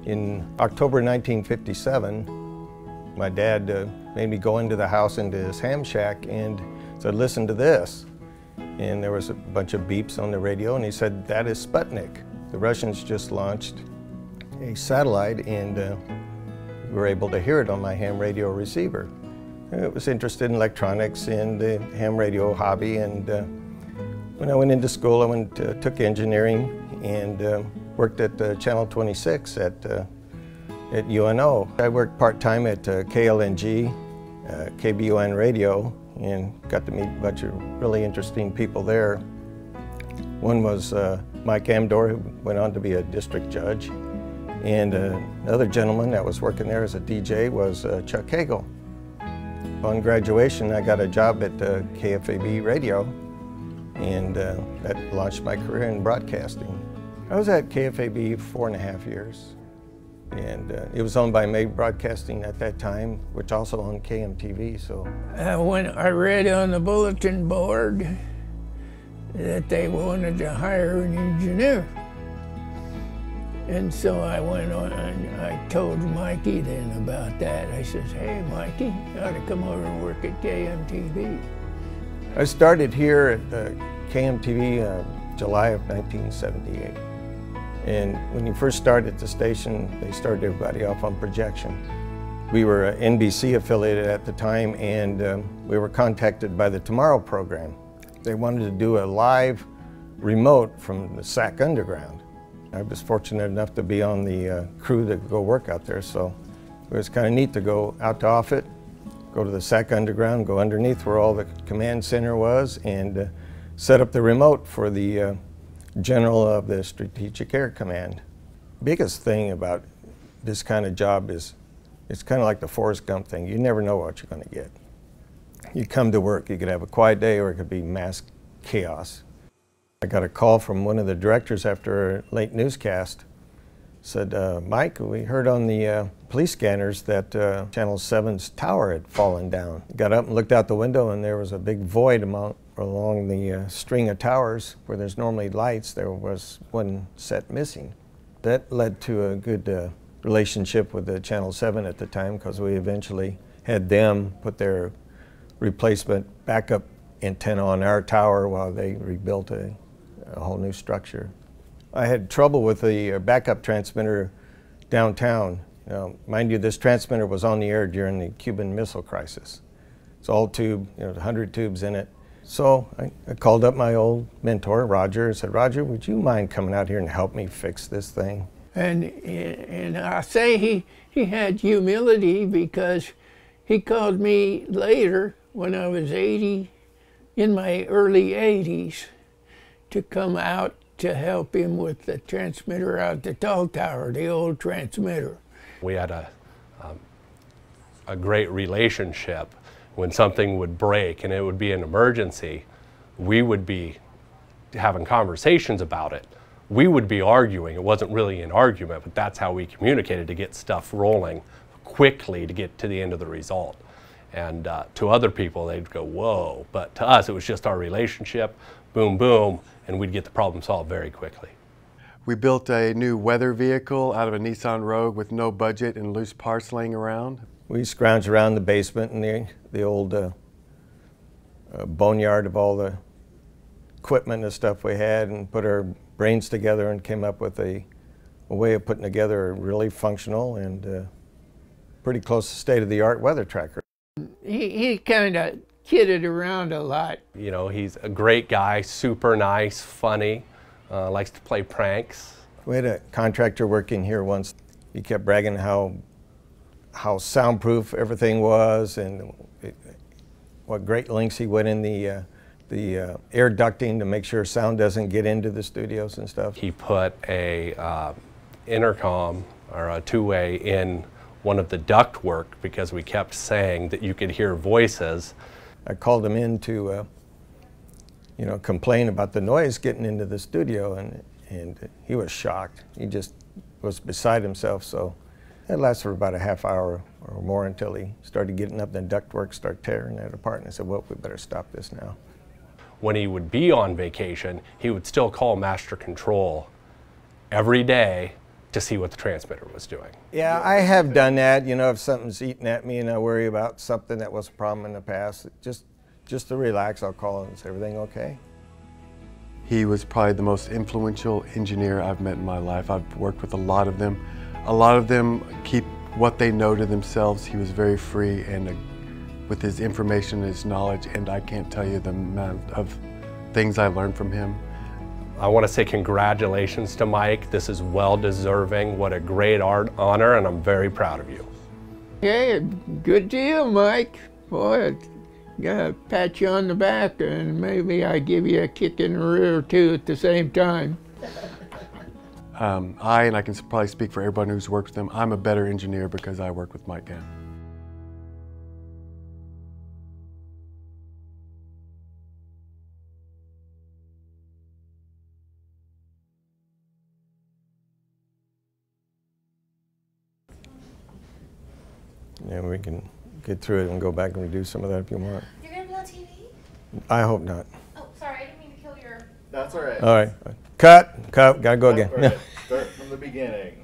In October 1957, my dad made me go into the house, into his ham shack, and said, listen to this. And there was a bunch of beeps on the radio, and he said, that is Sputnik. The Russians just launched a satellite, and we were able to hear it on my ham radio receiver. I was interested in electronics and the ham radio hobby, and when I went into school, I took engineering and worked at Channel 26 at UNO. I worked part-time at KLNG, KBUN Radio, and got to meet a bunch of really interesting people there. One was Mike Gann, who went on to be a district judge, and another gentleman that was working there as a DJ was Chuck Hagel. Upon graduation, I got a job at KFAB Radio, and that launched my career in broadcasting. I was at KFAB 4.5 years, and it was owned by May Broadcasting at that time, which also owned KMTV. So when I read on the bulletin board that they wanted to hire an engineer, and so I went on and I told Mikey then about that. I says, hey Mikey, you ought to come over and work at KMTV. I started here at KMTV July of 1978. And when you first started the station, they started everybody off on projection. We were NBC affiliated at the time, and we were contacted by the Tomorrow program. They wanted to do a live remote from the SAC Underground. I was fortunate enough to be on the crew to go work out there, so it was kind of neat to go out to Offutt, go to the SAC Underground, go underneath where all the command center was, and set up the remote for the General of the Strategic Air Command. Biggest thing about this kind of job is it's kind of like the Forrest Gump thing. You never know what you're going to get. You come to work, you could have a quiet day or it could be mass chaos. I got a call from one of the directors after a late newscast. Said, Mike, we heard on the police scanners that Channel 7's tower had fallen down. Got up and looked out the window, and there was a big void along the string of towers where there's normally lights. There was one set missing. That led to a good relationship with the Channel 7 at the time, because we eventually had them put their replacement backup antenna on our tower while they rebuilt a whole new structure. I had trouble with the backup transmitter downtown. Mind you, this transmitter was on the air during the Cuban Missile Crisis. It's all tube, 100 tubes in it. So I called up my old mentor, Roger, and said, Roger, would you mind coming out here and help me fix this thing? And I say he had humility, because he called me later when I was 80, in my early 80s, to come out to help him with the transmitter out the tall tower, the old transmitter. We had a great relationship. When something would break and it would be an emergency, we would be having conversations about it. We would be arguing. It wasn't really an argument, but that's how we communicated, to get stuff rolling quickly to get to the end of the result. And to other people, they'd go, whoa. But to us, it was just our relationship, boom, boom, and we'd get the problem solved very quickly. We built a new weather vehicle out of a Nissan Rogue with no budget and loose parts laying around. We scrounged around the basement and the old boneyard of all the equipment and stuff we had, and put our brains together and came up with a way of putting together a really functional and pretty close to state-of-the-art weather tracker. He kind of kidded around a lot. He's a great guy, super nice, funny, likes to play pranks. We had a contractor working here once. He kept bragging how soundproof everything was, and what great lengths he went in the air ducting to make sure sound doesn't get into the studios and stuff. He put a intercom, or a two-way, in one of the ductwork because we kept saying that you could hear voices. I called him in to complain about the noise getting into the studio, and he was shocked. He just was beside himself. So it lasted for about a half hour or more until he started getting up, then ductwork started tearing it apart, and I said, well, we better stop this now. When he would be on vacation, he would still call Master Control every day to see what the transmitter was doing. Yeah, I have done that. You know, if something's eating at me and I worry about something that was a problem in the past, just to relax, I'll call and say, everything okay? He was probably the most influential engineer I've met in my life. I've worked with a lot of them. A lot of them keep what they know to themselves. He was very free and with his information and his knowledge, and I can't tell you the amount of things I learned from him. I want to say congratulations to Mike. This is well deserving. What a great honor, and I'm very proud of you. Hey, good deal, Mike. Boy, gotta pat you on the back, and maybe I give you a kick in the rear too at the same time. And I can probably speak for everyone who's worked with him, I'm a better engineer because I work with Mike Gann. Yeah, we can get through it and go back and redo some of that if you want. You're gonna be on TV? I hope not. Oh, sorry, I didn't mean to kill your... That's all right. All right. Cut, gotta go again. All right. Start from the beginning.